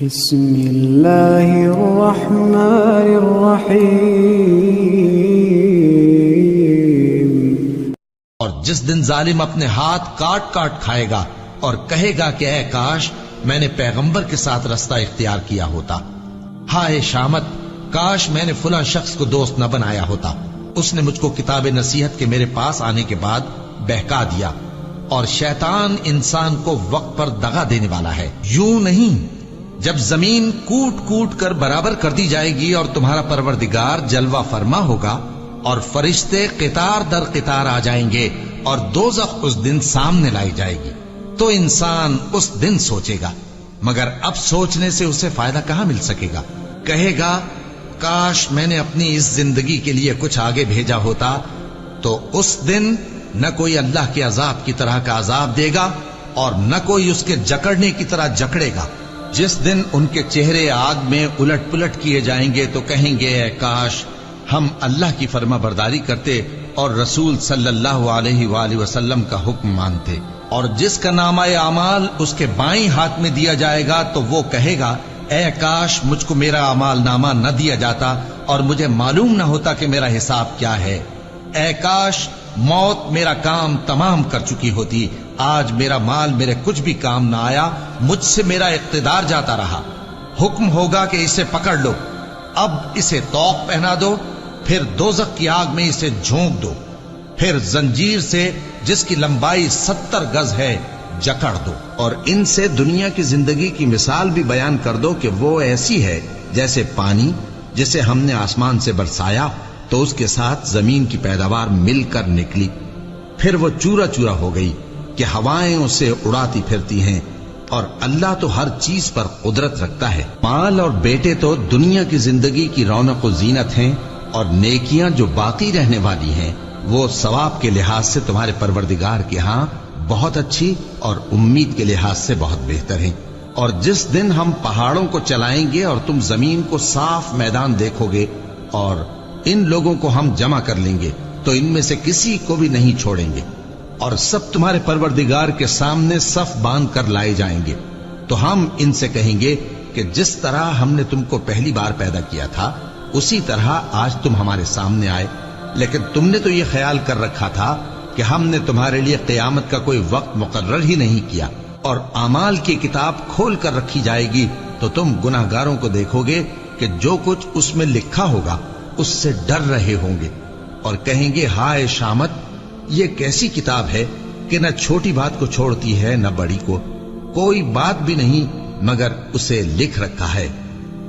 بسم اللہ الرحمن الرحیم۔ اور جس دن ظالم اپنے ہاتھ کاٹ کاٹ کھائے گا اور کہے گا کہ اے کاش میں نے پیغمبر کے ساتھ رستہ اختیار کیا ہوتا، ہائے شامت کاش میں نے فلاں شخص کو دوست نہ بنایا ہوتا، اس نے مجھ کو کتاب نصیحت کے میرے پاس آنے کے بعد بہکا دیا۔ اور شیطان انسان کو وقت پر دغا دینے والا ہے۔ یوں نہیں، جب زمین کوٹ کوٹ کر برابر کر دی جائے گی اور تمہارا پروردگار جلوہ فرما ہوگا اور فرشتے قطار در قطار آ جائیں گے اور دوزخ اس دن سامنے لائی جائے گی، تو انسان اس دن سوچے گا، مگر اب سوچنے سے اسے فائدہ کہاں مل سکے گا۔ کہے گا کاش میں نے اپنی اس زندگی کے لیے کچھ آگے بھیجا ہوتا، تو اس دن نہ کوئی اللہ کے عذاب کی طرح کا عذاب دے گا اور نہ کوئی اس کے جکڑنے کی طرح جکڑے گا۔ جس دن ان کے چہرے آگ میں الٹ پلٹ کیے جائیں گے تو کہیں گے اے کاش ہم اللہ کی فرما برداری کرتے اور رسول صلی اللہ علیہ وآلہ وسلم کا حکم مانتے۔ اور جس کا نامہ اعمال اس کے بائیں ہاتھ میں دیا جائے گا تو وہ کہے گا اے کاش مجھ کو میرا اعمال نامہ نہ دیا جاتا اور مجھے معلوم نہ ہوتا کہ میرا حساب کیا ہے۔ اے کاش موت میرا کام تمام کر چکی ہوتی، آج میرا مال میرے کچھ بھی کام نہ آیا، مجھ سے میرا اقتدار جاتا رہا۔ حکم ہوگا کہ اسے پکڑ لو، اب اسے طوق پہنا دو، پھر دوزخ کی آگ میں اسے جھونک دو، پھر زنجیر سے جس کی لمبائی 70 گز ہے جکڑ دو۔ اور ان سے دنیا کی زندگی کی مثال بھی بیان کر دو کہ وہ ایسی ہے جیسے پانی جسے ہم نے آسمان سے برسایا تو اس کے ساتھ زمین کی پیداوار مل کر نکلی، پھر وہ چورا چورا ہو گئی کہ ہوائیں اسے اڑاتی پھرتی ہیں۔ اور اللہ تو ہر چیز پر قدرت رکھتا ہے۔ مال اور بیٹے تو دنیا کی زندگی کی رونق و زینت ہیں، اور نیکیاں جو باقی رہنے والی ہیں وہ ثواب کے لحاظ سے تمہارے پروردگار کے ہاں بہت اچھی اور امید کے لحاظ سے بہت بہتر ہیں۔ اور جس دن ہم پہاڑوں کو چلائیں گے اور تم زمین کو صاف میدان دیکھو گے اور ان لوگوں کو ہم جمع کر لیں گے تو ان میں سے کسی کو بھی نہیں چھوڑیں گے، اور سب تمہارے پروردگار کے سامنے صف باندھ کر لائے جائیں گے۔ تو ہم ان سے کہیں گے کہ جس طرح ہم نے تم کو پہلی بار پیدا کیا تھا اسی طرح آج تم ہمارے سامنے آئے، لیکن تم نے تو یہ خیال کر رکھا تھا کہ ہم نے تمہارے لیے قیامت کا کوئی وقت مقرر ہی نہیں کیا۔ اور اعمال کی کتاب کھول کر رکھی جائے گی تو تم گناہگاروں کو دیکھو گے کہ جو کچھ اس میں لکھا ہوگا اس سے ڈر رہے ہوں گے اور کہیں گے ہائے شامت یہ کیسی کتاب ہے کہ نہ چھوٹی بات کو چھوڑتی ہے نہ بڑی کو، کوئی بات بھی نہیں مگر اسے لکھ رکھا ہے،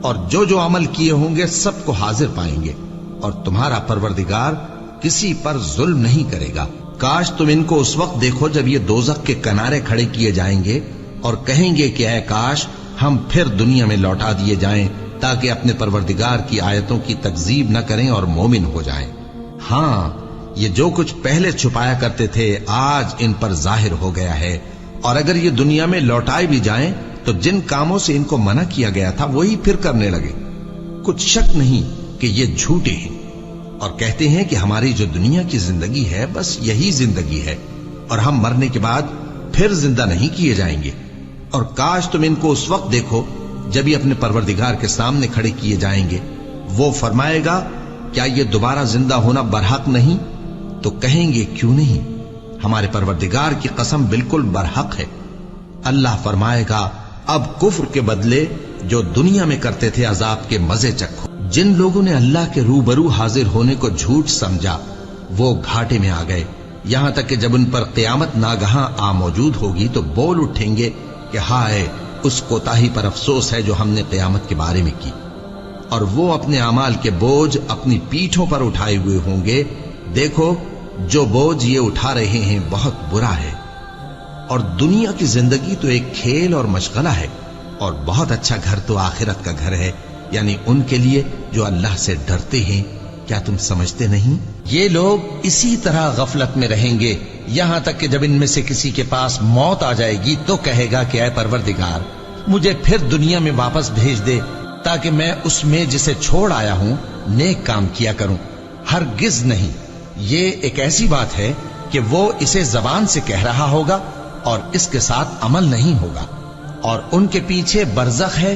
اور جو جو عمل کیے ہوں گے سب کو حاضر پائیں گے، اور تمہارا پروردگار کسی پر ظلم نہیں کرے گا۔ کاش تم ان کو اس وقت دیکھو جب یہ دوزخ کے کنارے کھڑے کیے جائیں گے اور کہیں گے کہ اے کاش ہم پھر دنیا میں لوٹا دیے جائیں تاکہ اپنے پروردگار کی آیتوں کی تکذیب نہ کریں اور مومن ہو جائیں۔ ہاں یہ جو کچھ پہلے چھپایا کرتے تھے آج ان پر ظاہر ہو گیا ہے، اور اگر یہ دنیا میں لوٹائے بھی جائیں تو جن کاموں سے ان کو منع کیا گیا تھا وہی پھر کرنے لگے۔ کچھ شک نہیں کہ یہ جھوٹے ہیں اور کہتے ہیں کہ ہماری جو دنیا کی زندگی ہے بس یہی زندگی ہے اور ہم مرنے کے بعد پھر زندہ نہیں کیے جائیں گے۔ اور کاش تم ان کو اس وقت دیکھو جب یہ اپنے پروردگار کے سامنے کھڑے کیے جائیں گے، وہ فرمائے گا کیا یہ دوبارہ زندہ ہونا برحق نہیں؟ تو کہیں گے کیوں نہیں، ہمارے پروردگار کی قسم بالکل برحق ہے۔ اللہ فرمائے گا اب کفر کے بدلے جو دنیا میں کرتے تھے عذاب کے مزے چکھو۔ جن لوگوں نے اللہ کے روبرو حاضر ہونے کو جھوٹ سمجھا وہ گھاٹے میں آ گئے، یہاں تک کہ جب ان پر قیامت ناگہاں آ موجود ہوگی تو بول اٹھیں گے کہ ہائے اس کوتاہی پر افسوس ہے جو ہم نے قیامت کے بارے میں کی، اور وہ اپنے اعمال کے بوجھ اپنی پیٹھوں پر اٹھائے ہوئے ہوں گے۔ دیکھو جو بوجھ یہ اٹھا رہے ہیں بہت برا ہے، اور دنیا کی زندگی تو ایک کھیل اور مشغلہ ہے، اور بہت اچھا گھر تو آخرت کا گھر ہے، یعنی ان کے لیے جو اللہ سے ڈرتے ہیں۔ کیا تم سمجھتے نہیں؟ یہ لوگ اسی طرح غفلت میں رہیں گے یہاں تک کہ جب ان میں سے کسی کے پاس موت آ جائے گی تو کہے گا کہ اے پروردگار مجھے پھر دنیا میں واپس بھیج دے تاکہ میں اس میں جسے چھوڑ آیا ہوں نیک کام کیا کروں۔ ہرگز نہیں، یہ ایک ایسی بات ہے کہ وہ اسے زبان سے کہہ رہا ہوگا اور اس کے ساتھ عمل نہیں ہوگا، اور ان کے پیچھے برزخ ہے